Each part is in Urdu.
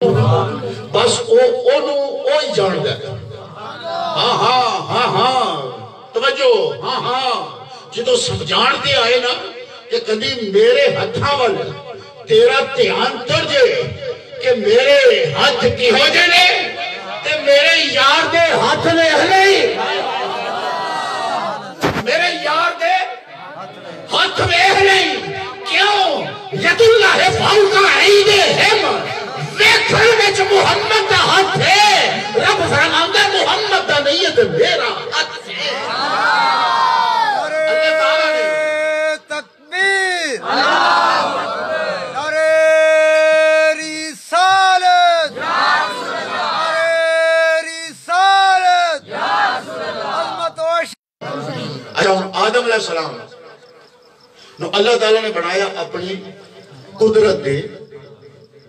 بس وہ جان ہے ہاں ہاں ہاں ہاں توجہ ہاں ہاں جدو سمجھان دے آئے نا کہ کدی میرے ہتھاں وال تیرا دھیان تر جائے کہ میرے ہاتھ کی ہو جائے تے میرے یار دے ہاتھ نے ہلے میرے یار دے ہاتھ میں ہلے کیوں ید اللہ فوقا عیدہم ویکھن وچ محمد دا ہاتھ ہے رب فرماندا محمد دا نہیں ہے تے میرا ہاتھ ہے تکبیر آدم علیہ السلام نو اللہ تعالیٰ نے بنایا اپنی قدرت دے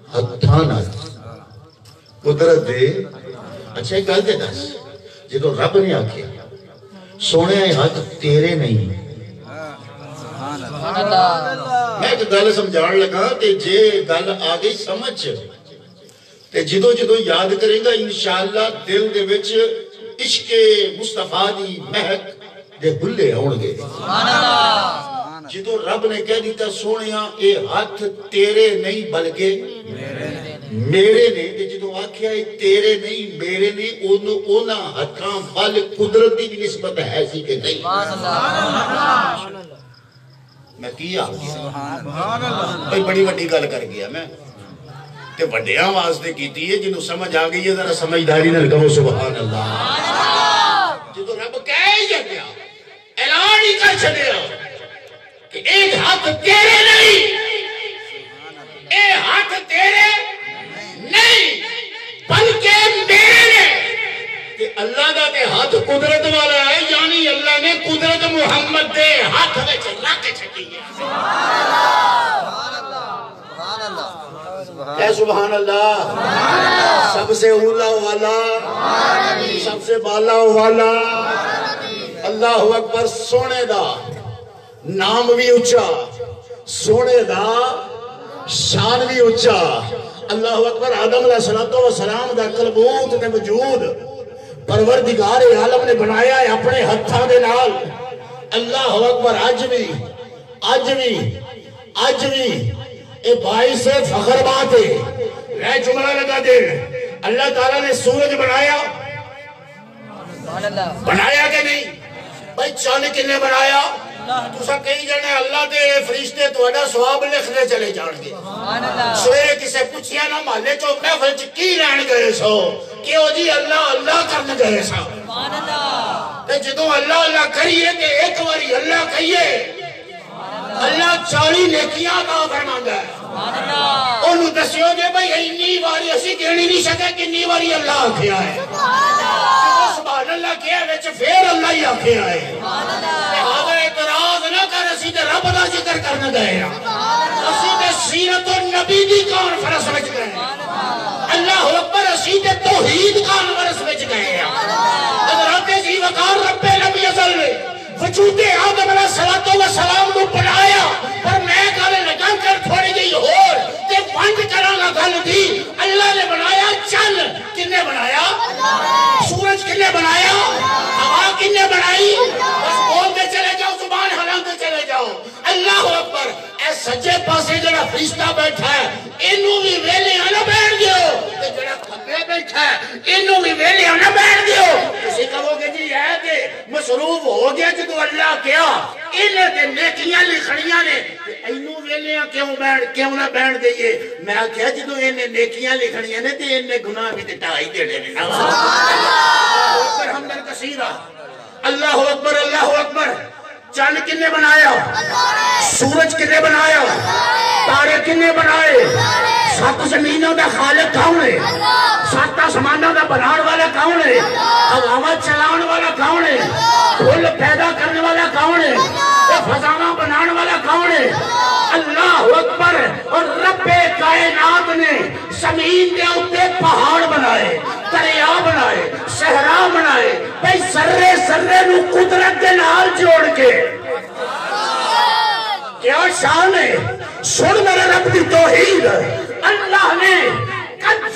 ہتھانا قدرت دے اچھا ایک گل دے دس جدو رب نے آکھیا سونے ہاتھ تیرے نہیں میں ایک گل سمجھان لگا کہ جے گل آگئی سمجھ تے جدو جدو یاد کرے گا انشاءاللہ دل دے وچ عشق مصطفیٰ دی مہک دے بھلے ہونگے جدو رب نے کہہ دیتا سونیاں اے ہاتھ تیرے نہیں بلکہ میرے نے جدو آکھیا اے تیرے نہیں میرے نے اونا ہتھاں بل قدرت دی بھی نسبت ہے سی کہ نہیں میں کیا بھئی بڑی وڈی گل کر گیا میں تے وڈیاں واسطے کیتی ہے جنہوں سمجھ آگئی ہے ذرا سمجھداری نہ کہو سبحان اللہ جدو رب کہہ گیا اعلان ہی کر چھڑے کہ ایک ہاتھ تیرے نہیں اے ہاتھ تیرے نہیں بلکہ میرے نے کہ اللہ دا تے ہاتھ قدرت والا ہے یعنی اللہ نے قدرت محمد دے ہاتھ میں رکھ چھٹی ہے اے سبحان اللہ سب سے اولا والا سب سے بالا والا اللہ اکبر سونے دا نام بھی اچھا سونے دا شان بھی اچھا اللہ اکبر آدم علیہ السلام دا قلبوت دے وجود پروردگار عالم نے بنایا ہے اپنے ہتھاں دے نال اللہ اکبر آج بھی اے باعث فخر بات ہے میں جملہ لگا دے اللہ تعالیٰ نے سورج بنایا کہ نہیں بھائی چاند کنے بنایا تُسا کئی جانے اللہ دے فرشتے تو اڈا سواب لکھنے چلے جان گے سوئے کسے پوچھیا نہ مالے چو محفل چکی رہن گئے سو کیوں جی اللہ کرنے گئے سو تے جدوں اللہ کریے کہ ایک واری اللہ کہیے اللہ 40 نیکیاں کا فرماندا ہے انہوں دسیو جے بھئی انی واری اسی کہنی نہیں سکے کنی واری اللہ آکھیا ہے سبحان اللہ کیا ویچ پھر اللہ ہی آکھیا ہے لہذا اعتراض نہ کر اسی تے رب دا ذکر کرنے گئے اسی تے سیرت النبی دی کانفرنس وچ گئے اللہ اکبر اسی تے توحید کانفرنس وچ گئے حضرت جی وقار رب لم یزل وجود آدم علیہ السلام کو بنایا پر میں کالے لگا کر تھوڑی جئی اور تے ونڈ کرانا گل دی اللہ نے بنایا چل کنے بنایا سورج کنے بنایا ہوا کنے بنائی بس بولتے چلے جاؤ زبان ہلاتے چلے جاؤ اللہ اکبر اے سجے پاسے جڑا فرشتہ بیٹھا ہے انہوں بھی ویلے آنا بیٹھ دیو تے جڑا کھبے بیٹھا ہے انہوں بھی ویلے آنا بیٹھ دیو کسی کہو گے جی ہے کہ مصروف ہو گیا جدو اللہ کیا انہیں تے نیکیاں لکھنیاں نے انہوں ویلیاں کیوں نہ بیٹھ دئیے میں کہا جدو انہیں نیکیاں لکھنیاں نے تے انہیں گناہ بھی ٹائی دینے نے اللہ اکبر حمدن کثیرہ اللہ اکبر چاند کنے بنایا سورج کنے بنایا تارے کنے بنائے 7 زمینوں دا خالق کون ہے 7 آسمانوں دا بنان والا کون ہے ہوا چلان والا کون ہے پھول پیدا کرنے والا کون ہے فضاواں بنان والا کون ہے اللہ اکبر اور رب کائنات نے زمین دے اوپر پہاڑ بنائے دریا بنائے صحرا بنائے بھئی سرے نو قدرت دے نال جوڑ کے کیا شان ہے سن میرے رب دی توحید اللہ نے قد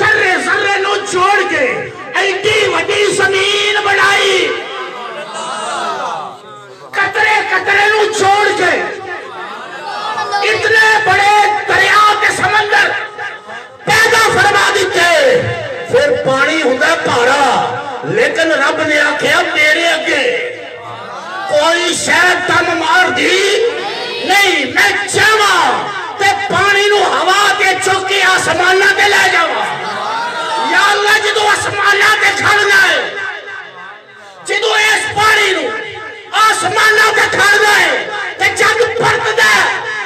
پانی ہوتا پارا، لیکن رب نے آکھیا میرے اگے کوئی شاید تم مار دی نہیں، میں چاہواں تے پانی نو ہوا دے چوکی آسمانہ دے لے جاواں۔ یا اللہ جدو آسمانہ دے کھڑ گئے، جدو اس پانی نو آسمانہ دے کھڑ گئے تے جگ پرت دے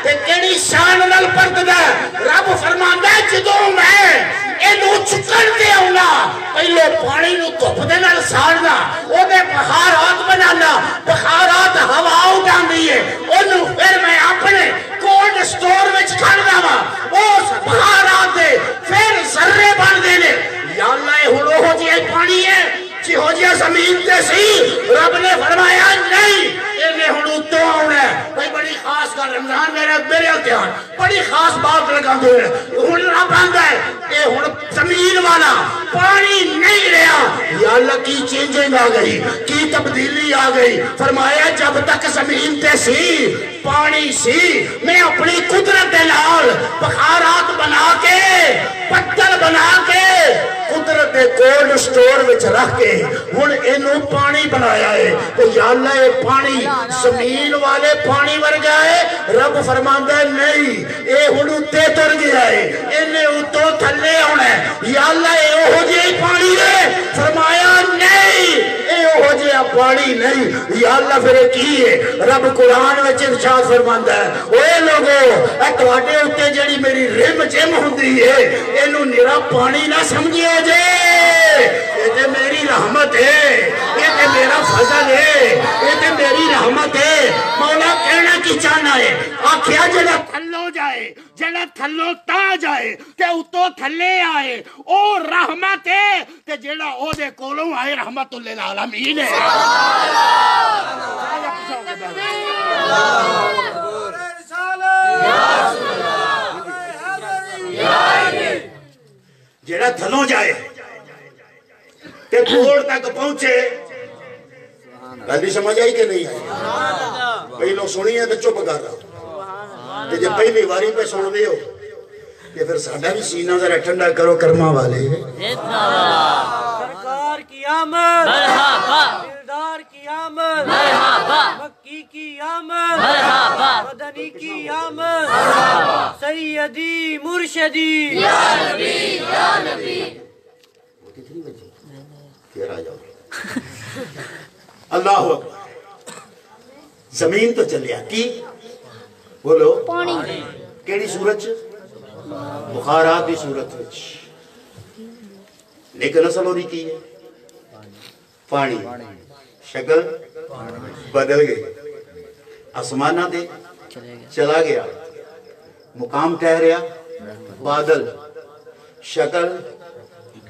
تے کیڑی شان نال پرت دے۔ رب فرماندا ہے جدو میں اینو چکن دے آؤنا، پہلے پانی نو دھوپ دے نال ساڑنا، او دے بخارات بنانا، بخارات ہوا اڑاندی ہے، اونوں پھر میں اپنے کولڈ سٹور وچ کھڑنا وا، اس بخارات دے پھر ذرے بن دے نے۔ یا اللہ یہ ہن اوہو جہا پانی ہے جہو جہا زمین تے سی، رب نے فرمایا نہیں انہیں ہن اتوں آنا ہے۔ بھائی بڑی خاص گل رمضان میرے امتحان بڑی خاص بات لگا دے ہن رب آندا ہے کہ ہن زمین والا پانی نہیں رہا۔ یا اللہ کی چینجنگ آ گئی، کی تبدیلی آ گئی۔ فرمایا جب تک زمین تے سی پانی سی، میں اپنی قدرت دے نال بخارات بنا کے پتل بنا کے قدرت دے کولڈ سٹور وچ رکھ کے ہن اینوں پانی بنایا ہے۔ تو یا اللہ یہ پانی زمین والے پانی ورگا ہے؟ رب فرماندا ہے نہیں، اے ہن اُتے تر گیا ہے، انہیں اتوں تھلے ہونا ہے۔ یا اللہ اے اوہو جہی پانی ہے؟ فرمایا نہیں اے اوہو جہا پانی نہیں۔ یا اللہ پھر کی ہے؟ رب قرآن وچ ارشاد فرماندا ہے اوے لوگو اے تواڈے اوتے جڑی میری رم جم ہوندی ہے اینوں نرا پانی نہ سمجھیو جے، یہ تے میری رحمت ہے، یہ تے میرا فضل ہے، یہ تے میری رحمت ہے۔ مولا کہنا کی چاہنا ہے؟ آکھیا جڑا تھلو جائے، جڑا تھلو تا جائے تے اتو تھلے آئے او رحمت ہے، تے جڑا او دے کولوں آئے رحمت للعالمین ہے۔ جڑا تھلوں جائے تے کوڑ تک پہنچے، گل سمجھ آئی کہ نہیں آئی؟ پہلو سنی ہے تو چپ کر رہا، تے جے پہلی باری پہ سن دے ہو کہ پھر ساڈا بھی سینہ ذرا ٹھنڈا کرو کرما والے۔ سرکار کی آمد، دلدار کی آمد، مکی کی آمد، مدنی کی آمد، سیدی مرشدی یا نبی یا نبی۔ کتنی بجے؟ پھر آ جاؤ۔ اللہ اکبر۔ زمین تو چلیا کی بولو پانی کیڑی صورت؟ بخارات دی صورت وچ، لیکن اصل ہوئی کی ہے؟ پانی، شکل بدل گئی، آسمانہ دے چلا گیا، مقام ٹھہریا بادل، شکل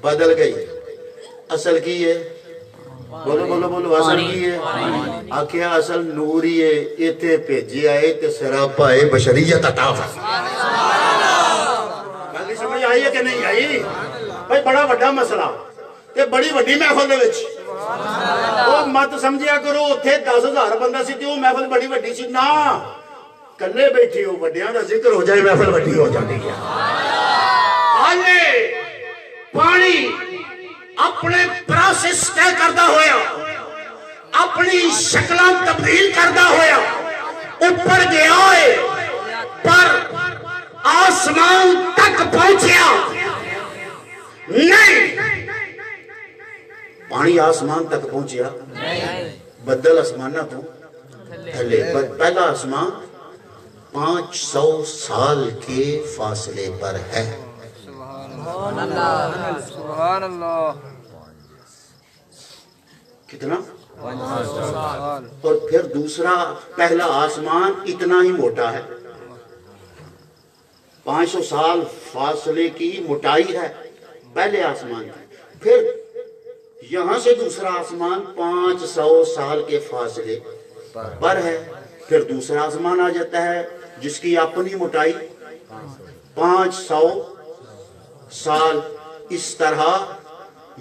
بدل گئی، اصل کی ہے؟ بولو بولو بولو، اصل کی ہے؟ آکھیا اصل نوری ہے، ایتے پیجی آئے تے سراپا ہے بشریت عطا فرمایا۔ گل سمجھ آئی ہے کہ نہیں آئی؟ بھائی بڑا وڈا مسئلہ تے بڑی وڈی محفل دے وچ، وہ مت سمجھیا کرو اتھے 10,000 بندہ سی تے وہ محفل بڑی وڈی سی، نا کلے بیٹھے ہو، وڈیاں دا ذکر ہو جائے محفل وڈی ہو جاتی ہے۔ آلے پانی اپنے پروسیس طے کردا ہویا، اپنی شکلاں تبدیل کردا ہویا اوپر گیا ہے، پر آسمان تک پہنچیا نہیں۔ پانی آسمان تک پہنچیا، بدل آسمانہ تو تھلے، پہلا آسمان 500 سال کے فاصلے پر ہے۔ سبحان اللہ، سبحان اللہ۔ کتنا؟ اور پھر دوسرا پہلا آسمان اتنا ہی موٹا ہے، 500 سال فاصلے کی موٹائی ہے پہلے آسمان کی، پھر یہاں سے دوسرا آسمان 500 سال کے فاصلے پر ہے، پھر دوسرا آسمان آ جاتا ہے جس کی اپنی موٹائی 500 سال۔ اس طرح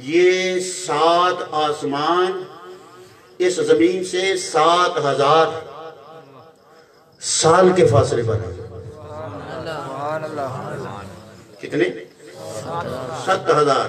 یہ 7 آسمان اس زمین سے 7,000 سال کے فاصلے پر ہے۔ کتنے؟ 7,000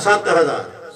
7000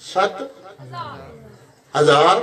7000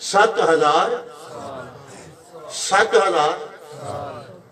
7000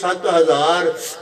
7000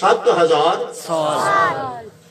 7000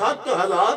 7000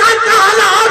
7000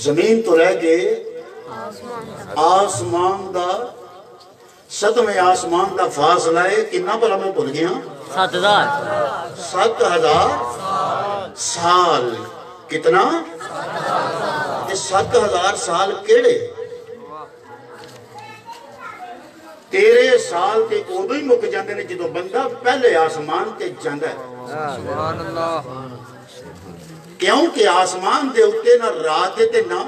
زمین تو رہ کے آسمان دا 7ویں آسمان دا فاصلہ ہے کتنا بھلا میں بھول گیا 7,000 سال کتنا 7,000 سال کیڑے تیرے سال تے ادو ہی مک جاندے نے جدو بندہ پہلے آسمان تے جاندا ہے سبحان اللہ کیوں کہ آسمان دے اتے نہ رات تے نہ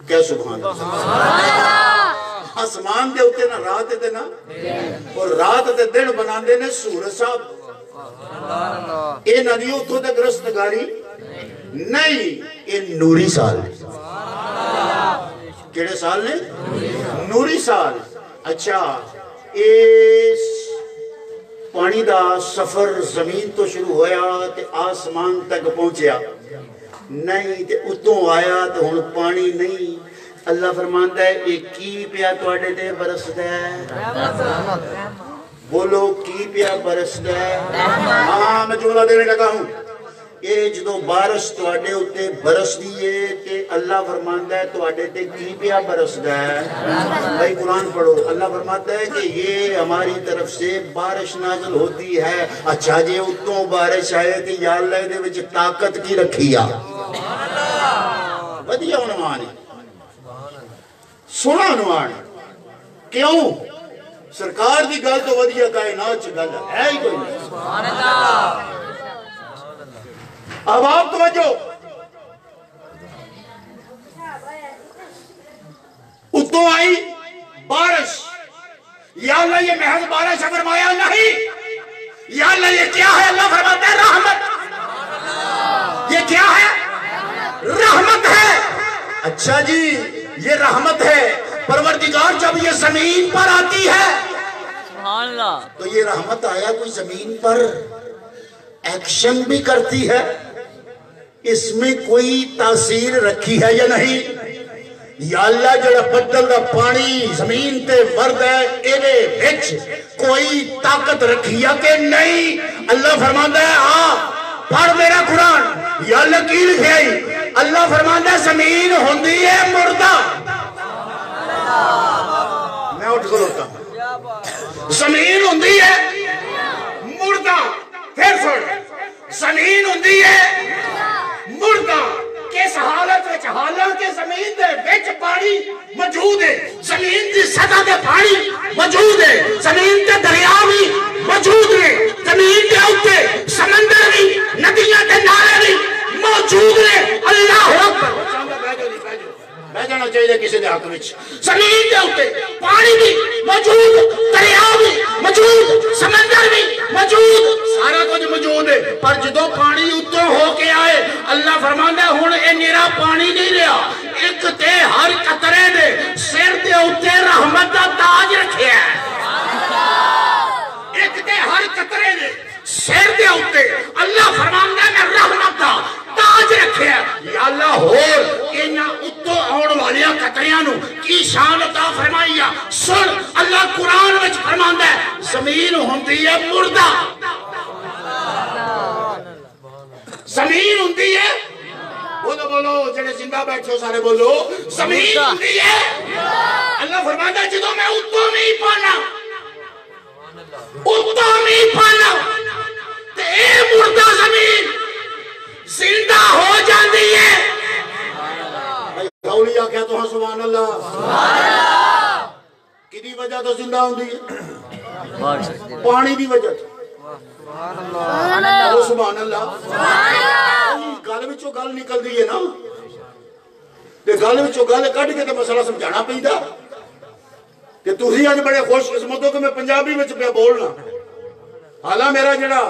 کیا سبحان اللہ آسمان دے اتے نہ رات تے نہ اور رات تے دن بناندے نے سورج صاحب اے ندی اتھوں تک رستگاری نہیں اے نوری سال کیڑے سال نے نوری سال اچھا اس پانی دا سفر زمین تو شروع ہویا تے آسمان تک پہنچیا نہیں تے اتوں آیا تو ہن پانی نہیں اللہ فرماندا ہے یہ کی پیا تواڈے تے برسدا ہے بولو کی پیا برسدا ہے ہاں میں جملہ دینے لگا ہوں یہ جدو بارش تواڈے اتے برس دیئے تے اللہ فرماندا ہے تواڈے تے کی پیا برسدا ہے بھائی قرآن پڑھو اللہ فرماتا ہے کہ یہ ہماری طرف سے بارش نازل ہوتی ہے اچھا جی اتوں بارش آئے کہ یا اللہ دے وچ طاقت کی رکھیا ودیا عنوان ہے سنا عنوان کیوں سرکار دی گل تو ودیا کائنات چ گل ہے ہی کوئی نہیں سبحان اللہ اب آپ توجہ اتوں آئی بارش یا اللہ یہ محض بارش فرمایا نہیں یا اللہ یہ کیا ہے اللہ فرماتا ہے رحمت یہ کیا ہے رحمت ہے اچھا جی یہ رحمت ہے پروردگار جب یہ زمین پر آتی ہے سبحان اللہ تو یہ رحمت آیا کوئی زمین پر ایکشن بھی کرتی ہے اس میں کوئی تاثیر رکھی ہے یا نہیں یا اللہ جڑا بدل دا پانی زمین تے ورد ہے ایدے وچ کوئی طاقت رکھی ہے کہ نہیں اللہ فرماندا ہے ہاں پڑھ میرا قرآن یا اللہ کی لکھے آئی اللہ فرماندا ہے زمین ہوندی ہے مردہ میں اٹھ کر ہوتا ہوں زمین ہوندی ہے مردہ پھر سن زمین ہوندی ہے مردہ کس حالت وچ حالانکہ زمین دے وچ پانی موجود ہے زمین دی سطح تے پانی موجود ہے زمین تے دریا بھی موجود ہے زمین دے اوپر سمندر بھی ندیاں تے نالے بھی موجود ہے اللہ اکبر میں جانا چاہیے کسی دے حق وچ زمین دے اوپر پانی بھی موجود دریا بھی موجود سمندر بھی موجود سارا کچھ موجود ہے پر جدو پانی اتوں ہو کے آئے اللہ فرماندا ہے ہن اے نیرا پانی نہیں رہا ایک تے ہر قطرے دے سر دے اوتے رحمت دا تاج رکھیا ہے ایک تے ہر قطرے دے سر دے اوتے اللہ فرماندا ہے میں رحمت دا تاج رکھیا ہے یا اللہ ہور انہاں اتوں آن والیاں قطریاں نو کی شان عطا فرمائی ہے سن اللہ قرآن وچ فرماندا ہے زمین ہوندی ہے مردہ زمین ہوندی ہے بولو بولو جڑے زندہ بیٹھو سارے بولو زمین ہوندی ہے اللہ فرماتا ہے جدو میں اتوں نہیں پانا تے اے مردہ زمین زندہ ہو جاندی ہے اولیاء کیا تو ہاں سبحان اللہ کدی وجہ تو زندہ ہوندی ہے پانی دی وجہ تو سبحان اللہ گل وچوں گل نکل دی ہے نا تے گل وچوں گل کڈ کے تے مسئلہ سمجھانا پیندا کہ تسی اج بڑے خوش قسمت ہو کہ میں پنجابی وچ پیا بولنا حالاں میرا جڑا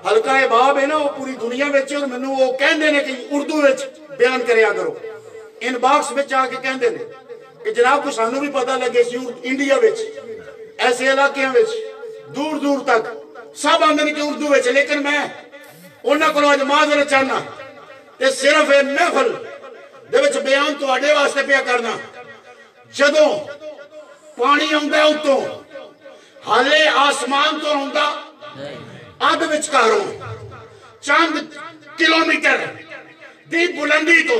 حلقہ باب ہے نا وہ پوری دنیا وچ اور مینوں وہ کہندے نے کہ اردو وچ بیان کریا کرو ان باکس وچ آ کے کہندے نے کہ جناب کو سانوں بھی پتہ لگے سی انڈیا وچ ایسے علاقے وچ دور دور تک سب آندے کہ اردو وچ لیکن میں انہاں کولوں اج معذرت چاہنا تے صرف اے محفل دے وچ بیان تواڈے واسطے پیا کرنا جدوں پانی آندا ہے اتوں حالے آسمان تو آندا اب وچکاروں چند کلومیٹر دی بلندی تو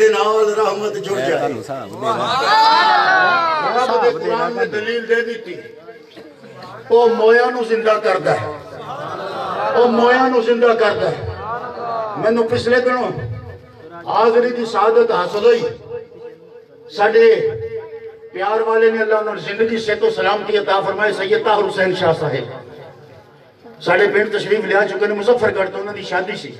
دے نال رحمت جڑ جائے رب دے قرآن میں دلیل دے دیتی او مویا نو زندہ کردہ ہے او مویا نو زندہ کردہ ہے میں نو پچھلے دنوں حاضری دی سعادت حاصل ہوئی ساڑھے پیار والے نے اللہ انہوں نے زندگی سے تو سلامتی عطا فرمائے سید طاہر حسین شاہ صاحب ساڑھے پینٹ تشریف لیا چکے نے مظفر گڑھ تو انہوں نے شادی سی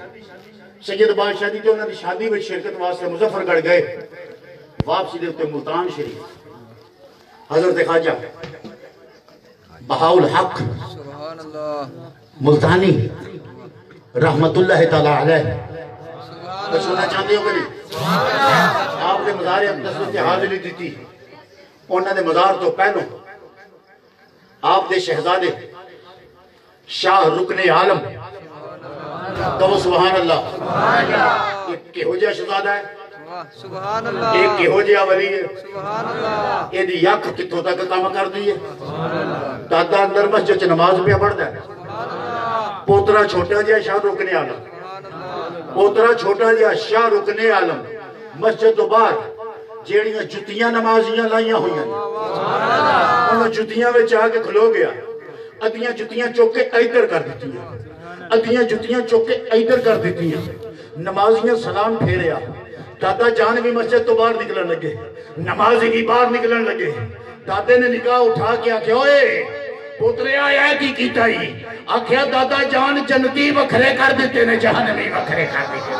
سید بادشاہ دی جو انہوں نے شادی میں شرکت واسطے مظفر گڑھ گئے واپسی دیتے ملتان شریف حضرت خواجہ بہاؤل حق ملتانی رحمت اللہ تعالیٰ علیہ کچھ ہونا چاہتے ہو کہ نہیں آپ نے مزار اقدس سے حاضری دیتی انہوں نے مزار تو پہنو آپ دے شہزادے شاہ رکن عالم تو سبحان اللہ ایک کے ہو جائے شہزادہ ہے ایک کے ہو جائے ولی ہے یہ دی یک کتوں تک کام کر دیئے دادا اندر مسجد نماز پہ پڑھ ہے پوترا چھوٹا جائے شاہ رکن عالم پوترا چھوٹا جائے شاہ رکن عالم مسجد تو باہر جیڑیاں جتیاں نمازیاں لائیاں ہوئی ہیں انہوں جتیاں میں چاہ کے کھلو گیا ادھیاں جتیاں چوکے ایدر کر دیتی ہیں ادھیاں جتیاں چوکے ایدر کر دیتی ہیں نمازیاں سلام پھیریا دادا جان بھی مسجد تو باہر نکلن لگے نمازی کی باہر نکلن لگے دادے نے نکاح اٹھا کے آکھے اوئے پوترے آیا ہے کی کیتا ہی آکھے دادا جان جنتی وکھرے کر دیتے نے جہنمی وکھرے کر دیتے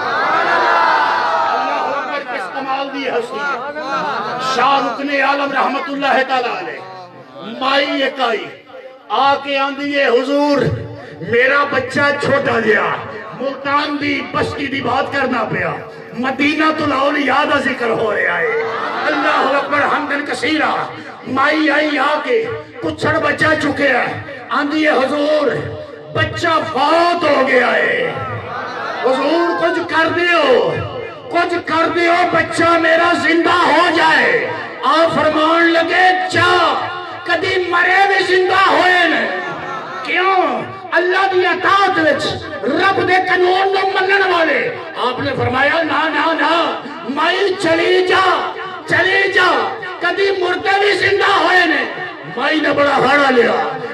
شاہ رکن عالم رحمت اللہ تعالیٰ علیہ مائی ایک آئی آکے آندھیے حضور میرا بچہ چھوٹا گیا ملتان دی بستی دی بات کرنا پیا مدینہ الاولیاء ذکر ہو رہا ہے اللہ اکبر حمدن کثیرہ مائی آئی آکے کچھڑ بچہ چکے ہیں آندھیے حضور بچہ فوت ہو گیا ہے حضور کچھ کر دیو بچہ میرا زندہ ہو جائے آپ فرمان لگے چاہ کدی مرے بھی زندہ ہوئے نے کیوں اللہ دی اطاعت وچ رب دے قانون نو منن والے آپ نے فرمایا نا مائی چلی جا کدی مردے بھی زندہ ہوئے نے مائی نے بڑا ہاڑا لیا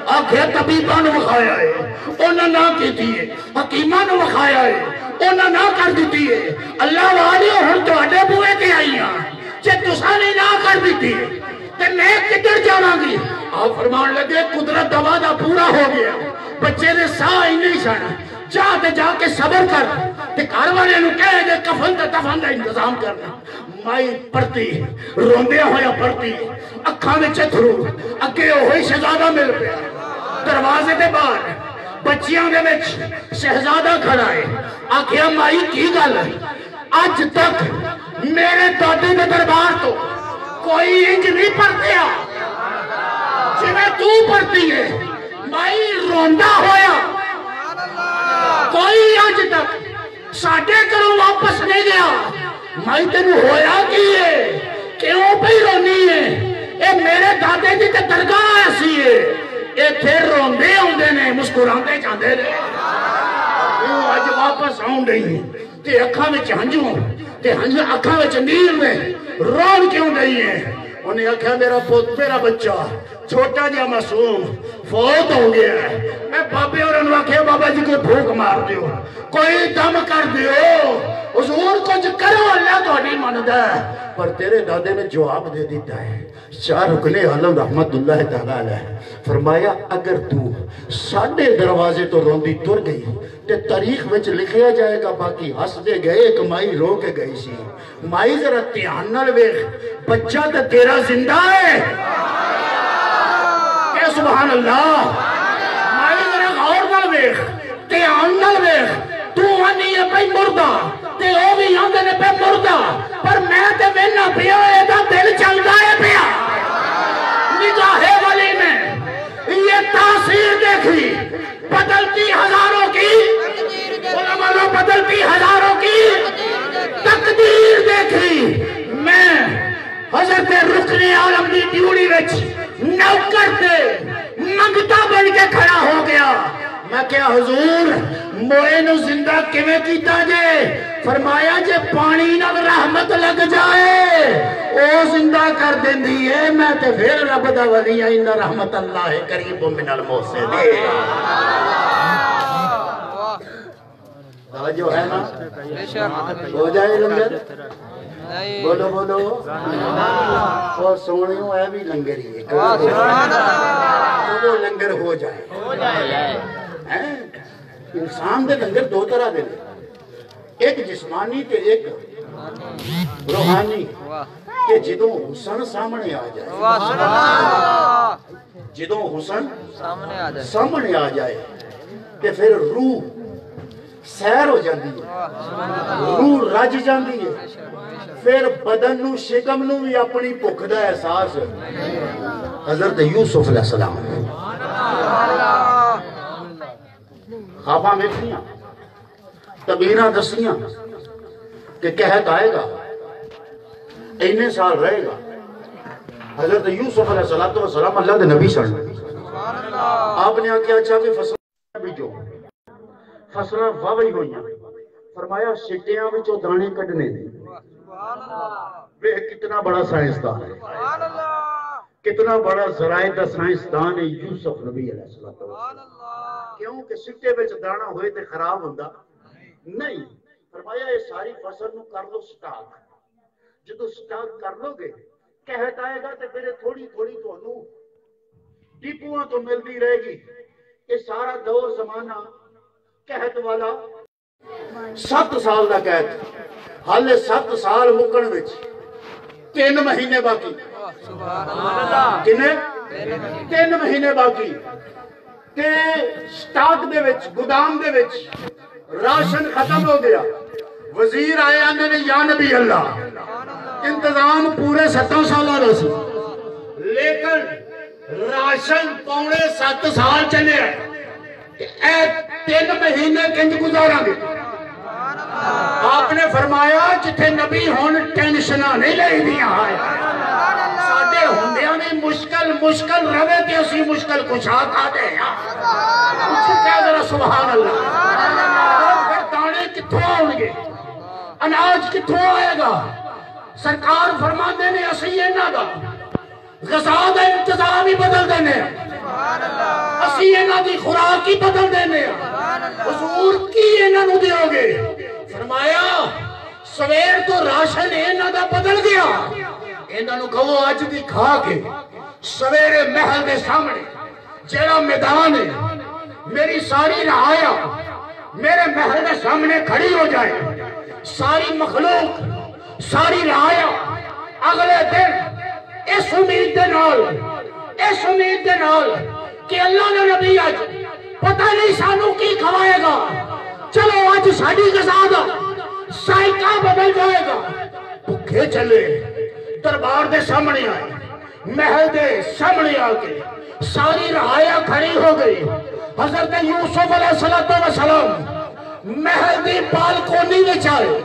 آکھے طبیباں نو بخایا ہے انہاں نہ کیتی ہے حکیماں نو بخایا ہے انہاں نہ کر دیتی ہے اللہ والی ہن تواڈے بوئے تے آئی ہاں جے تساں نے نہ کر دیتی ہے تے میں کدھر جاواں گی آپ فرمان لگے قدرت دا وعدہ پورا ہو گیا بچے نے ساہ ہی نہیں سنا جا کے صبر کر تے گھر والے نو کہے دے کفن تے دفن دا انتظام کرنا مائی پڑتی روندے ہویا پڑتی اکھاں وچ اتھرو اگے ہوئی شہزادہ مل پیا دروازے دے باہر بچیاں دے وچ شہزادہ کھڑا ہے آکھیا مائی کی گل اج تک میرے دادے دے دربار تو کوئی انج نہیں پڑھتیا جی میں تو پڑھتی ہے مائی روندہ ہویا کوئی آج تک ساڑھے کروں واپس نہیں گیا مائی تینو ہویا کی ہے کیوں پہ رونی ہے اے میرے دادے دی تے درگاہ ایسی ہے اے تھے روندے ہوندے نے مسکراندے چاندے نے کیوں آج واپس آؤں رہی تے اکھاں میں ہنجوں تے اکھاں میں نیل میں رون کیوں نہیں ہے انہیں آکھا میرا بچہ چھوٹا جا معصوم فوت ہو گیا ہے میں بابے اور انہوں آکھا بابا جی کو بھوک مار دیو کوئی دم کر دیو حضور کچھ کرو اللہ تو نہیں ماندہ پر تیرے دادے نے جواب دے دیتا ہے شاہ رکن عالم رحمت اللہ تعالیٰ علیہ فرمایا اگر تو ساڑھے دروازے تو روندی تر گئی تے تاریخ وچ لکھیا جائے گا باقی ہس دے گئے ایک مائی رو کے گئی سی مائی ذرا تیان نال ویکھ بچہ تے تیرا زندہ ہے اے سبحان اللہ مائی ذرا غور نال ویکھ تیان نال ویکھ تو آنی ہے پہ مردہ تے او بھی آندے نے پہ مردہ پر میں تے وینا پیا اے دا دل چلدا ہے پیا نگاہ والی میں یہ تاثیر دیکھی بدلتی ہزاروں کی علماء نے بدلتی ہزاروں کی تقدیر دیکھی میں حضرت رکن عالم دی ڈیوڑی وچ نوکر تے منگتا بن کے کھڑا ہو گیا میں کیا حضور موئے نو زندہ کیویں کیتا جے فرمایا جے پانی نال رحمت لگ جائے او زندہ کر دیندی ہے میں تے پھر رب دا ولی ہاں ان رحمت اللہ قریب من المحسنین جو ہے نا ہو جائے لنگر بولو بولو اور سونیوں ہے بھی لنگر ہی ہے وہ لنگر ہو جائے انسان دے لنگر دو طرح دے ایک جسمانی تے ایک روحانی کہ جدوں حسن سامنے آ جائے جدوں حسن سامنے آ جائے کہ پھر روح سیر ہو جاندی ہے روح رج جاندی ہے پھر بدن نو شکم نو بھی اپنی بھوک دا احساس حضرت یوسف علیہ السلام خواباں ویکھیاں تبیراں دسیاں کہ قحط آئے گا اینے سال رہے گا حضرت یوسف علیہ السلام اللہ دے نبی سن آپ نے آکھیا اچھا کہ فصل بیجو فصلہ واوی ہوئیاں فرمایا سٹیاں وچوں دانے کڈنے نے وہ کتنا بڑا سائنسدان ہے کتنا بڑا ذرائع دا سائنسدان ہے یوسف نبی علیہ السلام کیوں کہ سٹے وچ دانا ہوئے تے خراب ہوندا نہیں فرمایا یہ ساری فصل نو کر لو سٹاک جدو سٹاک کر لو گے قحط آئے گا تے پھر تھوڑی تھوڑی تانوں ڈپواں تو ملتی رہے گی یہ سارا دور زمانہ قحط والا 7 سال دا قحط حالے 7 سال مکن وچ 3 مہینے باقی کنے 3 مہینے باقی تے سٹاک دے وچ گودام دے وچ راشن ختم ہو گیا وزیر آئے آنے نے یا نبی اللہ انتظام پورے 7 سالہ رسی لیکن راشن پونے 7 سال چلے ہیں اے 3 مہینے کنج گزارا گے آپ نے فرمایا جتھے نبی ہون ٹینشنہ نہیں لئی دیا آئے ساڑھے ہوندیاں میں مشکل روے تے اسی مشکل کچھ آقا دے کچھ کہہ ذرا سبحان اللہ پھر دانے کتھوں آؤں گے اناج کتھوں آئے گا سرکار فرما دینے اسی اینا دا غذا دا انتظام ہی بدل دینے اسی اینا دی خوراک ہی بدل دینے حضور کی اینا نو دیو گے فرمایا سویر تو راشن اینا دا بدل گیا اینا نو کہو آج دی کھا کے سویر محل دے سامنے جیڑا میدان ہے میری ساری رعایا میرے محل دے سامنے کھڑی ہو جائے ساری مخلوق ساری رعایا اگلے دن اس امید دے نال کہ اللہ نے نبی آج پتہ نہیں سانو کی کھوائے گا چلو آج ساڑھی غذا دا سائیکہ بدل جائے گا بھکے چلے دربار دے سامنے آئے محل دے سامنے آکے ساری رعایا کھڑی ہو گئی حضرت یوسف علیہ السلام محل دی بالکونی میں چاہے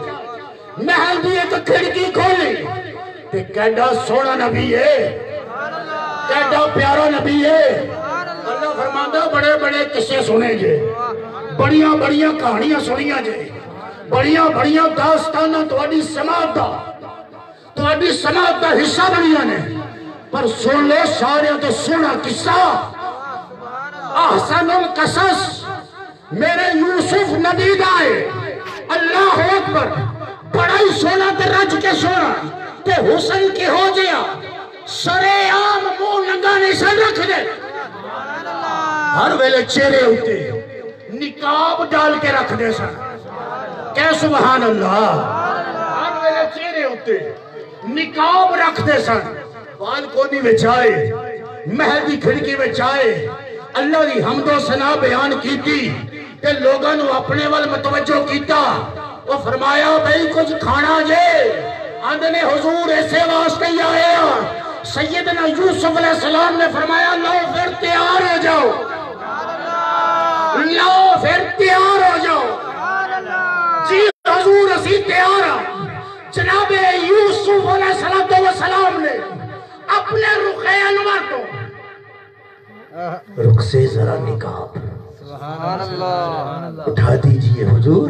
محل دی ایک کھڑکی کھولی تے کیڈا سونا نبی ہے کیڈا پیارا نبی ہے اللہ فرماندہ بڑے بڑے قصے سنے جے بڑیاں بڑیاں کہانیاں سنیاں جے بڑیاں بڑیاں داستانہ تواڈی سماعت دا حصہ بنیاں نے پر سن لے سارے تو سنا قصہ احسن القصص میرے یوسف نبی دائے اللہ اکبر بڑا ہی سونا تے رج کے سونا تے حسن کی ہو جیا سرے عام منہ ننگا نہیں سن رکھ دے ہر ویلے چہرے ہوتے نقاب ڈال کے رکھ دے سن کہ سبحان اللہ ہر ویلے چہرے ہوتے نقاب رکھ دے سن بالکونی میں جائے محل دی کھڑکی میں جائے اللہ دی حمد و ثنا بیان کیتی تے لوگاں نو اپنے وال متوجہ کیتا وہ فرمایا بھئی کچھ کھانا جے آندھنے حضور ایسے واسطے ہی آئے سیدنا یوسف علیہ السلام نے فرمایا لو پھر تیار ہو جاؤ لو پھر تیار ہو جاؤ جی حضور اسی تیار جناب یوسف علیہ السلام نے اپنے رخ انور کو رخ سے ذرا نقاب اٹھا دیجئے حضور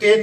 3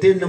3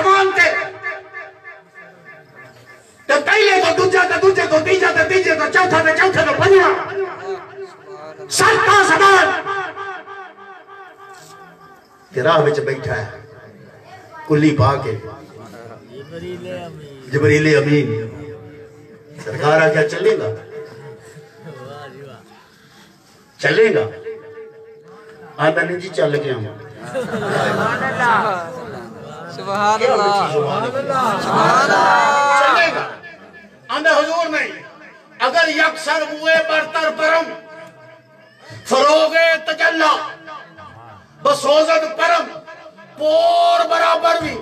آسمان تے پہلے تو دوجا تے دوجے تو تیجا تے تیجے تو چوتھا تے چوتھے تو پنجواں 7 آسمان تے راہ وچ بیٹھا ہے کلی پا کے جبریل امین سرکار آ کیا چلے گا چلے گا آدھا نہیں جی چل گیا ہوں سبحان اللہ چلے گا آدھا حضور نہیں اگر یکسر ہوئے برتر پرم فروغ تجلہ بسوزد پرم پور برابر بھی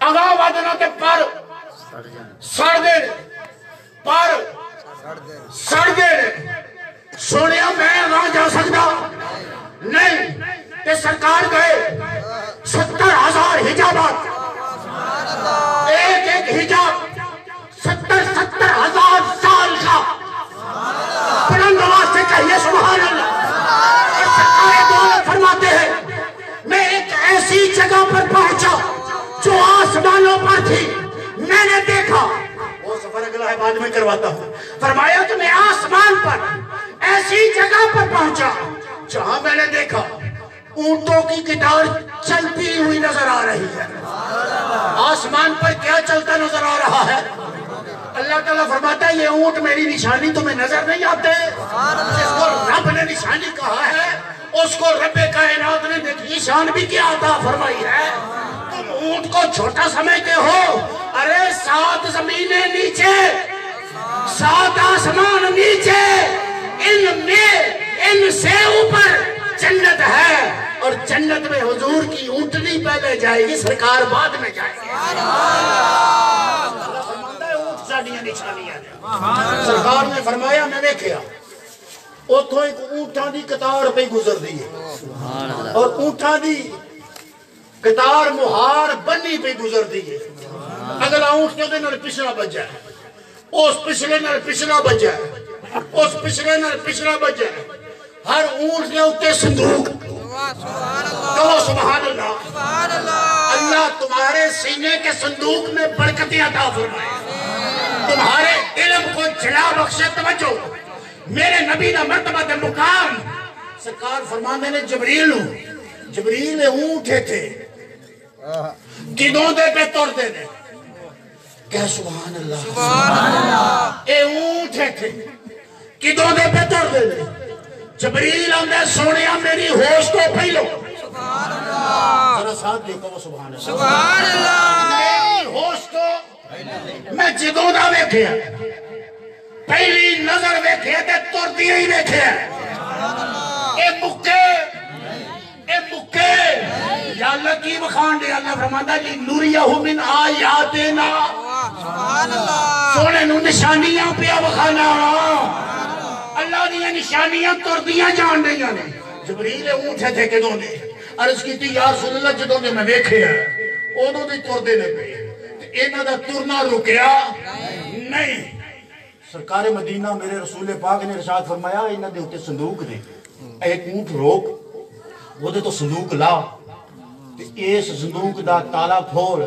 اگا وادنا تے پر سڑ دے پر سڑ دے سونیا میں نہ جا سکتا نہیں کہ سرکار گئے 70,000 حجابات ایک ایک حجاب 70,000 سال کا بلند آواز سے کہیے سبحان اللہ سرکار دولت فرماتے ہیں میں ایک ایسی جگہ پر پہنچا جو آسمانوں پر تھی میں نے دیکھا وہ سفر اگلا ہے بعد میں کرواتا ہوں فرمایا کہ میں آسمان پر ایسی جگہ پر پہنچا جہاں میں نے دیکھا اونٹوں کی قطار چلتی ہوئی نظر آ رہی ہے آسمان پر کیا چلتا نظر آ رہا ہے اللہ تعالیٰ فرماتا ہے یہ اونٹ میری نشانی تمہیں نظر نہیں آتے جس کو رب نے نشانی کہا ہے اس کو رب کائنات نے نشان بھی کیا عطا فرمائی ہے تم اونٹ کو چھوٹا سمجھتے ہو ارے 7 زمینیں نیچے 7 آسمان نیچے ان سے اوپر جنت ہے اور جنت میں حضور کی اونٹنی پہلے جائے گی سرکار بعد میں جائے گی اللہ فرماتا ہے اونٹ ساڑیاں نشانیاں سرکار نے فرمایا میں دیکھیا اتھوں ایک اونٹاں دی قطار پہ گزر دی ہے اور اونٹاں دی قطار مہار بنی پہ گزر دی ہے اگلا اونٹ کے دن پچھلا بجا ہے اس پچھلے نال پچھلا بجا ہے اس پچھلے نال پچھلا بجا ہے ہر اونٹ کے اوتے صندوق کہو سبحان اللہ اللہ تمہارے سینے کے صندوق میں برکتیں عطا فرمائے تمہارے علم کو جلا بخشے توجہ میرے نبی دا مرتبہ دے مقام سرکار فرمانے نے جبریل اونٹے تھے گدوں دے پہ توڑ دے دے کہ سبحان اللہ اے اونٹے تھے گدوں دے پہ توڑ دے دے جبریل آندے سونیا میری ہوش کو پھیلو ذرا ساتھ دیکھو وہ سبحان اللہ میری ہوش کو میں جدوں دا ویکھیا پہلی نظر ویکھیا تے توڑ دیا ہی ویکھیا اے مکے یا اللہ کی بخان دے اللہ فرماتا لی نوریہو من آیاتنا سونے نو نشانیاں پیا بخانا اللہ دیا نشانیاں تردیاں جان دیا نے جبریل اونٹے تھے کہ دوں نے عرض کی تھی یا رسول اللہ جدوں نے میں دیکھے ہیں اونوں دی تردے نے پہ اینا دا ترنا رکیا نہیں سرکار مدینہ میرے رسول پاک نے ارشاد فرمایا اینا دے ہوتے صندوق نے ایک اونٹ روک وہ دے تو صندوق لا اس صندوق دا تالا کھول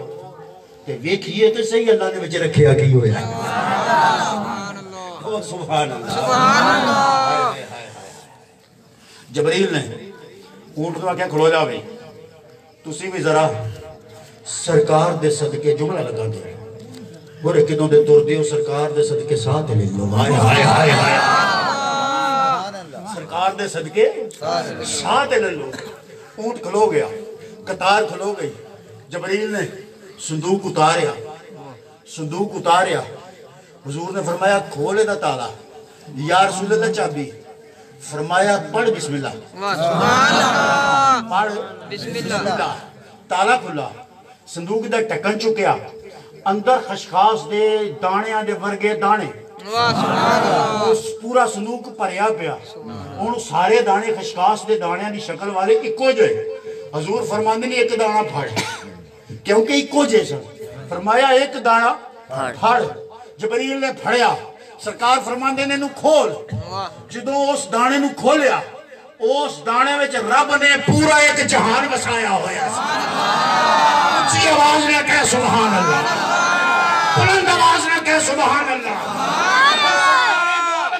تے ویکھئے تے صحیح اللہ نے بچے رکھے آگئی ہوئے سبحان اللہ جبریل نے اونٹ کو آکے کھلو جاوے تسی بھی ذرا سرکار دے صدقے جملہ لگا دے بورے کدوں دے طور دیو سرکار دے صدقے ساتھ لے لو سرکار دے صدقے ساتھ لے لو اونٹ کھلو گیا قطار کھلو گئی جبریل نے صندوق اتاریا حضور نے فرمایا کھولے دا تالا یا رسول اللہ چابی فرمایا پڑھ بسم اللہ پڑھ بسم اللہ تالا کھلا صندوق دا ٹکن چکیا اندر خشخاص دے دانیاں دے ورگے دانے پورا صندوق پریا پیا ان سارے دانے خشخاص دے دانیاں دی شکل والے اکو جو ہے حضور فرماندے نے ایک دانہ پھڑ کیونکہ اکو جیسا فرمایا ایک دانہ پھڑ جبریل نے پھڑیا سرکار فرماندے نے نو کھول جدو اس دانے نو کھولیا اس دانے میں رب نے پورا ایک جہان بسایا ہویا اچھی آواز نہ کہہ سبحان اللہ، بلند آواز نہ کہہ سبحان اللہ۔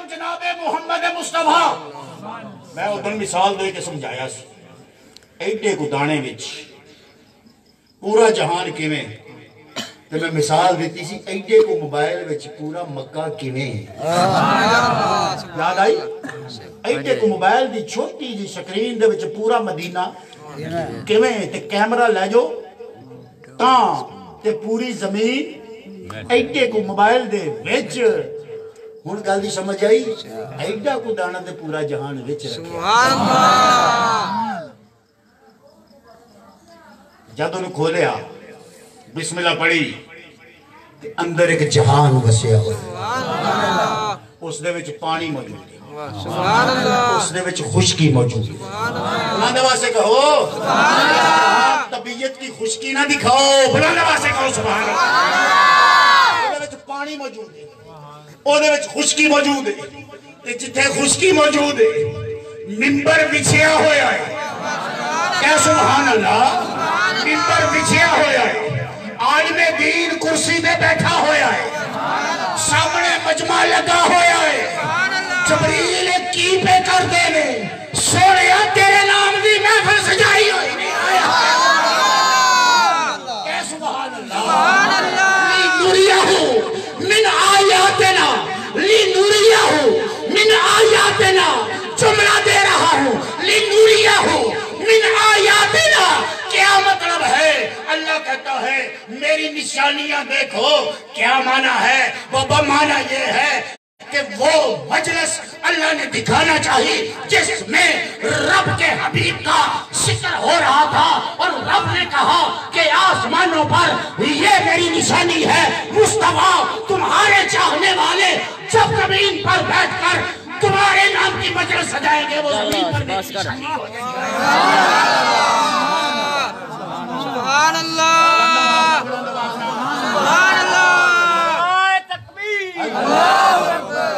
جناب محمد مصطفیٰ میں ادھر مثال دے کے سمجھایا سی، ایڈے کو دانے وچ پورا جہان کیویں، تو میں مثال دیتی سی ایڈے کو موبائل وچ پورا مکہ کیویں، یاد آئی؟ ایڈے کو موبائل دی چھوٹی جی سکرین دے وچ پورا مدینہ کیویں، تے کیمرہ لے جو تاں تے پوری زمین ایڈے کو موبائل دے وچ۔ ہن گل دی سمجھ آئی؟ ایڈا کو دانا تے پورا جہان وچ رکھیا۔ سبحان اللہ۔ جد انہوں کھولیا بسم اللہ پڑھی تے اندر ایک جہان وسیا ہویا، اس دے وچ پانی موجود ہے، سبحان اللہ۔ اس دے وچ خشکی موجود ہے۔ بلند آواز سے کہو طبیعت کی خشکی نہ دکھاؤ، بلند آواز سے کہو سبحان اللہ۔ اس دے وچ پانی موجود ہے، اس دے وچ خشکی موجود ہے، جتھے خشکی موجود ہے منبر بچھیا ہویا ہے، کیا سبحان اللہ؟ منبر بچھیا ہویا ہے، عالم دین کرسی پہ بیٹھا ہویا ہے، سامنے مجمع لگا ہویا ہے، جبریل کی پہ کر دے میں سوڑیا تیرے نام دی محفل سجائی ہوئی نہیں آیا، کہ سبحان اللہ۔ لِنُرِيَهُ من آیاتنا، لِنُرِيَهُ من آیاتنا، جملہ دے رہا ہوں، لِنُرِيَهُ من آیاتنا۔ کیا مطلب ہے؟ اللہ کہتا ہے میری نشانیاں دیکھو۔ کیا معنی ہے؟ وہ معنی یہ ہے کہ وہ مجلس اللہ نے دکھانا چاہی جس میں رب کے حبیب کا ذکر ہو رہا تھا، اور رب نے کہا کہ آسمانوں پر یہ میری نشانی ہے، مصطفیٰ تمہارے چاہنے والے جب زمین پر بیٹھ کر تمہارے نام کی مجلس سجائیں گے، وہ زمین پر بھی نشانی ہو جائے گی۔ سبحان اللہ، سبحان اللہ، تکبیر، اللہ اکبر،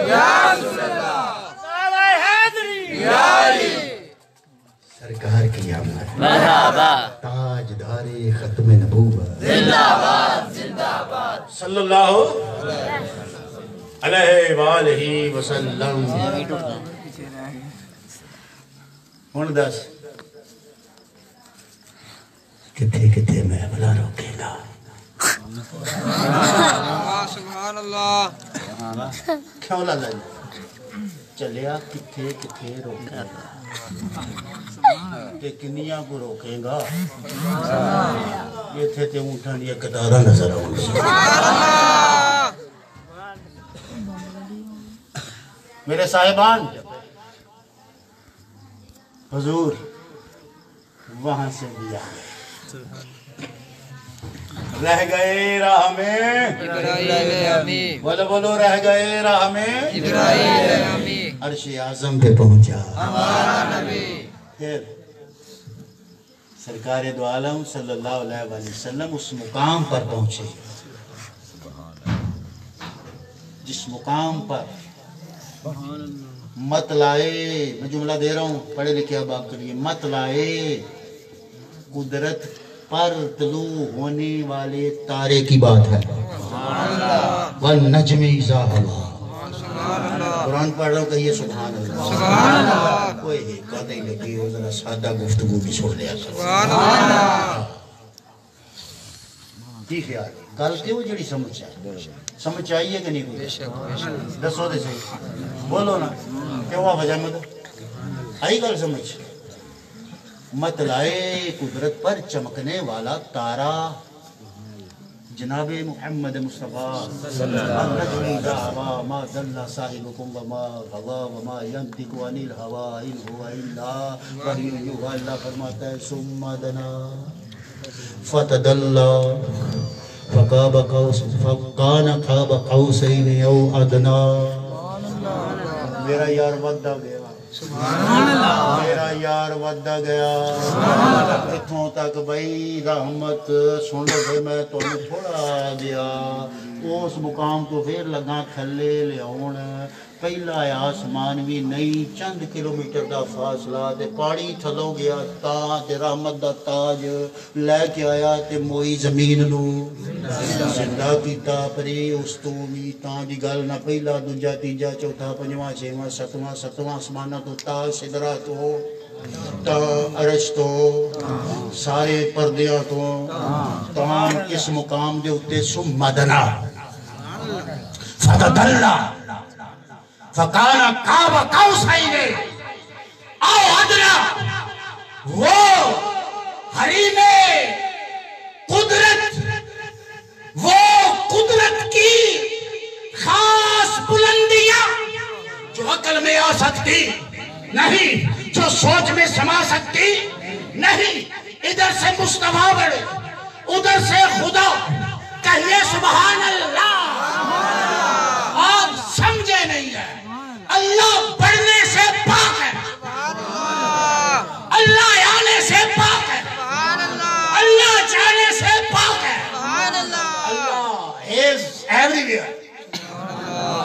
یا رسول اللہ، نعرہ حیدری، یا علی۔ سرکار کی آمد، مرحبا، تاجدار ختم نبوت، زندہ باد، زندہ باد، صلی اللہ علیہ وآلہ وسلم۔ ہن دس کتھے کتھے میں بلا روکے گا؟ سبحان اللہ۔ کیوں لالا جی چلیا کتھے کتھے روکے گا؟ کہ کنیاں کو روکے گا؟ یہ تھے اونٹھاں دیا قطارہ نظر آؤں گی۔ میرے صاحبان، حضور وہاں سے بھی آئے، رہ گئے راہ میں، ابراہیم، بولو بولو، رہ گئے راہ میں، ابراہیم، عرش اعظم پہ پہنچا ہمارا نبی۔ پھر سرکار دو عالم صلی اللہ علیہ وآلہ وسلم اس مقام پر پہنچے جس مقام پر مت لائے، میں جملہ دے رہا ہوں پڑھے لکھے اب آپ کے لیے، مت لائے قدرت پر طلوع ہونے والے تارے کی بات ہے، وَالنَّجْمِ إِذَا هَوَىٰ۔ قرآن پڑھ رہا ہوں کہیے سبحان اللہ۔ کوئی حقیقت نہیں لگی ہو، ذرا سادہ گفتگو بھی چھوڑ لیا کرو۔ کی خیال گل کیوں جڑی سمجھ آئے؟ سمجھ آئیے کہ نہیں کوئی؟ دسو دے صحیح، بولو نا، کیوں وجہ مدد آئی گل سمجھ؟ مت لائے قدرت پر چمکنے والا تارا جناب محمد مصطفیٰ النجم اذا هوى ما ضل صاحبكم وما غوى وما ينطق عن الهوى ان هو الا وحی یوحی۔ اللہ فرماتا ہے ثم دنا فتدلى فكان قاب قوسين او ادنى۔ میرا یار ودا گیا، میرا یار ودا گیا، اتھوں تک بھائی رحمت سن لو بھائی، میں تمہیں تھوڑا گیا اس مقام تو پھر لگا تھلے لیاؤن، پہلا آیا آسمان بھی نہیں چند کلومیٹر دا فاصلہ تے پاڑی تھلو گیا تاج رحمت دا تاج لے کے آیا تے موئی زمین نو زندہ کیتا پری اس تو بھی تاں دی گل نہ پہلا دوجا تیجا چوتھا پنجواں چھواں ستواں آسمانہ تو تاج سدرا تو تاں عرش تو سارے پردیاں تو تاں اس مقام دے اتے سمدنا فتدلہ فکانا کعب قوسین او ادنا وہ حریم قدرت وہ قدرت کی خاص بلندیاں جو عقل میں آ سکتی نہیں، جو سوچ میں سما سکتی نہیں، ادھر سے مصطفیٰ بڑھے ادھر سے خدا کہیے سبحان اللہ۔ آپ سمجھے نہیں ہے، اللہ بڑھنے سے پاک ہے، اللہ آنے سے پاک ہے، اللہ جانے سے پاک ہے۔ اللہ is everywhere،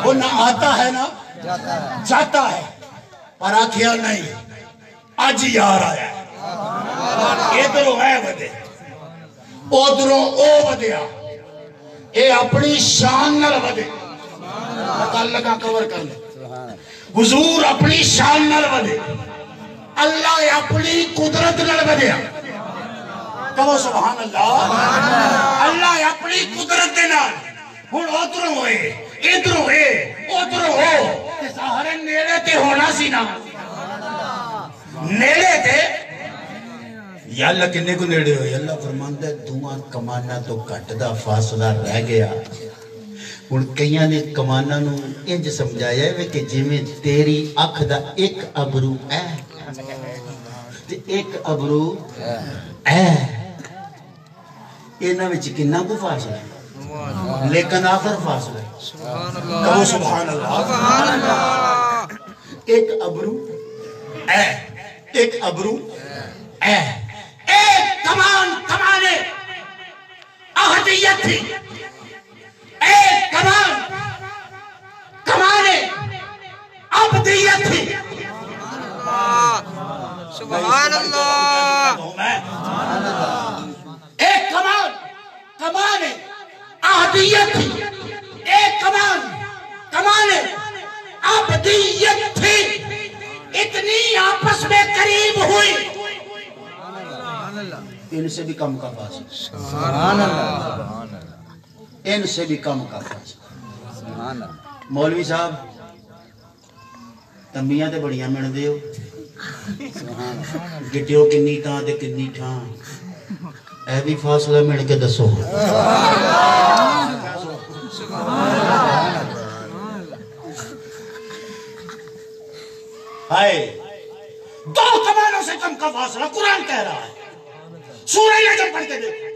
وہ نہ آتا ہے نہ جاتا ہے، پر آکھیا نہیں آج ہی آ رہا ہے۔ ادھروں ہے ودے ادھروں او ودیا، اے اپنی شان نال ودے، متعلقہ کور کر لے، حضور اپنی شان نال ودے، اللہ اپنی قدرت نال ودیا، کہو سبحان اللہ۔ اللہ اپنی قدرت دے نال ہن ادھروں ہوئے ادھروں ہوئے ادھروں ہو تے سارے نیڑے تے ہونا سی نا، نیڑے تے یا اللہ کنے کو نیڑے ہوئے؟ اللہ فرماندا ہے دھواں کمانا تو گھٹ دا فاصلہ رہ گیا۔ ہن کئیاں نے کمانا نو انج سمجھایا ہے کہ جویں تیری اکھ دا ایک ابرو ہے تے ایک ابرو ہے، انہاں وچ کنا کو فاصلہ ہے، لیکن آخر فاصلہ ہے۔ کہو سبحان اللہ۔ ایک ابرو ہے، ایک ابرو ہے، ایک کمان کمانے اہدیت تھی، ایک کمان کمانے عبدیت تھی۔ سبحان اللہ۔ ایک کمان کمانے عبدیت تھی، ایک کمان کمانے عبدیت تھی، اتنی آپس میں قریب ہوئی، ان سے بھی کم کا فاصلہ، سبحان اللہ، ان سے بھی کم کا فاصلہ۔ مولوی صاحب تنبیاں تے بڑیاں من دے ہو، گٹیو کنی تاں تے کنی ٹھاں، اے بھی فاصلہ مل کے دسو۔ ہائے دو کمانوں سے کم کا فاصلہ قرآن کہہ رہا ہے۔ سورہ نجم پڑھتے دیکھو،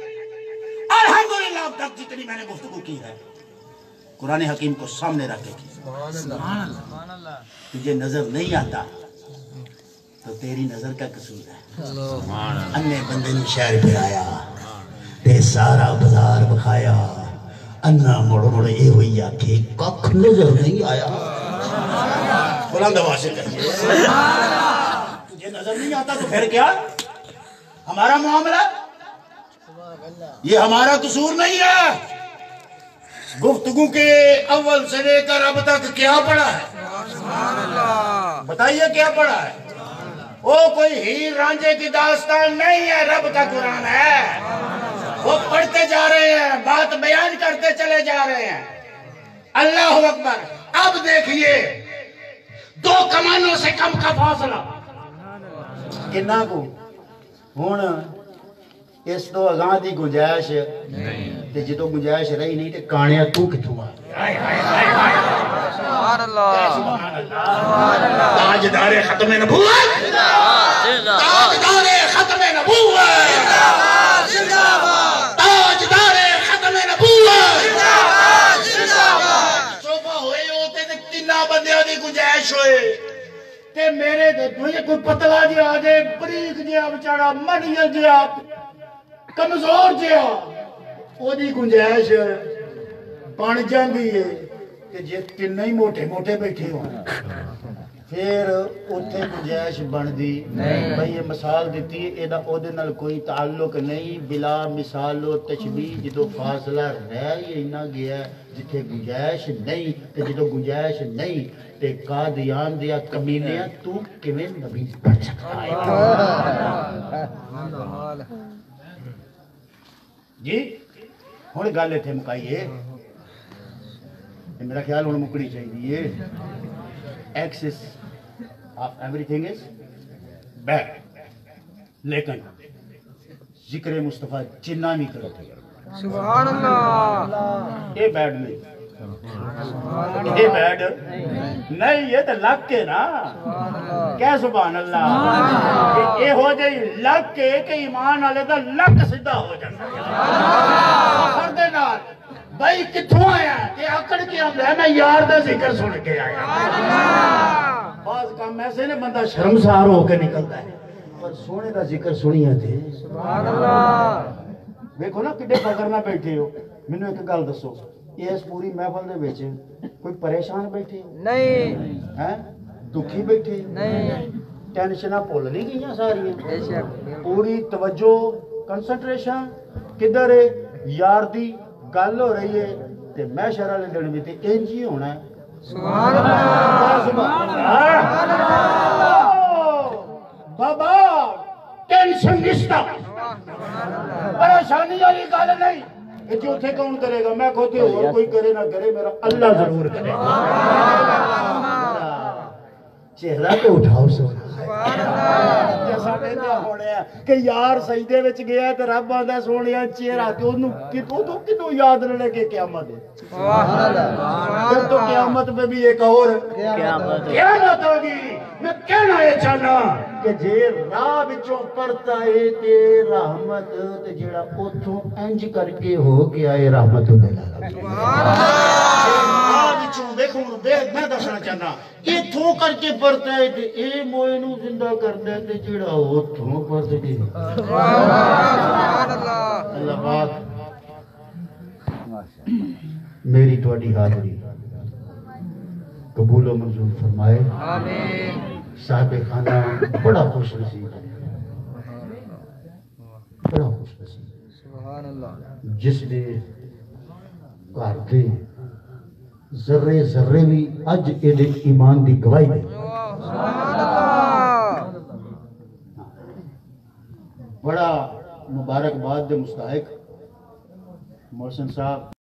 الحمدللہ اب تک جتنی میں نے گفتگو کی ہے قرآن حکیم کو سامنے رکھ کے کی۔ تجھے نظر نہیں آتا تو تیری نظر کا قصور ہے۔ انے بندے نے شہر پہ آیا تے سارا بازار بکھایا، انا مڑ مڑ یہ ہوئی آکھے ککھ نظر نہیں آیا۔ بلند آواز سے کہیے تجھے نظر نہیں آتا تو پھر کیا؟ ہمارا معاملہ یہ ہمارا قصور نہیں ہے۔ گفتگو کے اول سے لے کر اب تک کیا پڑھا ہے؟ بتائیے کیا پڑھا ہے؟ وہ کوئی ہیر رانجے کی داستان نہیں ہے، رب کا قرآن ہے۔ وہ پڑھتے جا رہے ہیں، بات بیان کرتے چلے جا رہے ہیں۔ اللہ اکبر۔ اب دیکھیے دو کمانوں سے کم کا فاصلہ کنا کو ہون اس تو اگاں دی گنجائش تے جدو گنجائش رہی نہیں تے کانیا تو کتھوں آ سبحان اللہ۔ تاجدار ختم نبوت، تاجدار ختم نبوت، تاجدار ختم نبوت۔ صوفہ ہوئے ہوتے تے تینہ بندیاں دی گنجائش ہوئے تے میرے دے کوئی پتلا جی آجے، بریک جیا بچارا، منیل جیا، کمزور جیا، او دی گنجائش بن جاندی ہے کہ جے تین ہی موٹے موٹے بیٹھے ہو پھر اتنے گنجائش بنتی بھائی یہ مثال دیتی ہے یہ اودے نال کوئی تعلق نہیں بلا مثال و تشبیہ جدو فاصلہ رہ ہی اینا گیا ہے جتھے گنجائش نہیں تے جدو گنجائش نہیں تے قادیان دیا کمینیاں تو کیویں نبی بن سکتا ہے جی ہن گل ایتھے مکائیے میرا خیال ہن مکڑی چاہیے excess of everything is bad لیکن ذکر مصطفیٰ جنہ نہیں کرو سبحان اللہ یہ بیڈ نہیں یہ بیڈ نہیں یہ تو لگ کے نا کیا سبحان اللہ یہ ہو جائے لگ کے کہ ایمان والے دا لک سیدھا ہو جاتا فردے نال بھائی کتھوں آیا کہ آکڑ کے آمد ہے میں یار دا ذکر سن کے آیا بعض کام ایسے نے بندہ شرمسار ہو کے نکلتا ہے پر سونے دا ذکر سنیا تھے سبحان اللہ دیکھو نا کڈے فکر نہ بیٹھے ہو مینوں ایک گل دسو اس پوری محفل دے وچ کوئی پریشان بیٹھے نہیں ہیں دکھی بیٹھے نہیں ٹینشناں بھول نہیں گئیاں ساریاں بے شک پوری توجہ کنسنٹریشن کدھر ہے یار دی گل ہو رہی ہے تے میں شرع والے دن بھی تے انج ہی ہونا ہے سبحان اللہ سبحان اللہ بابا ٹینشن نشتا پریشانی والی گل نہیں کہ اتنے کون کرے گا میں کہتے اور کوئی کرے نہ کرے میرا اللہ ضرور کرے گا چہرہ تو اٹھاؤ سونا جیسا کہنا ہونے ہیں کہ یار سجدے وچ گیا ہے تو رب آدھا سونے چہرہ تو کنوں یاد نہ لگے قیامت ہے پھر تو قیامت میں بھی ایک اور قیامت ہوگی میں کہنا یہ چاہنا کہ جے راہ وچوں پرتا ہے تے رحمت تے جڑا اوتھوں انج کر کے ہو گیا ہے رحمت دے لگا سبحان اللہ راہ وچوں دیکھو میں دسنا چاہنا ایتھوں کر کے پرتا ہے تے اے موئے نو زندہ کردا ہے تے جڑا اوتھوں پرت گیا سبحان اللہ اللہ پاک میری تواڈی حاضری قبول و منظور فرمائے آمین صاحب خانہ بڑا خوش نصیب ہے بڑا خوش نصیب سبحان اللہ جس نے گھر دے ذرے ذرے بھی اج یہ ایمان دی گواہی دے سبحان اللہ بڑا مبارکباد دے مستحق محسن صاحب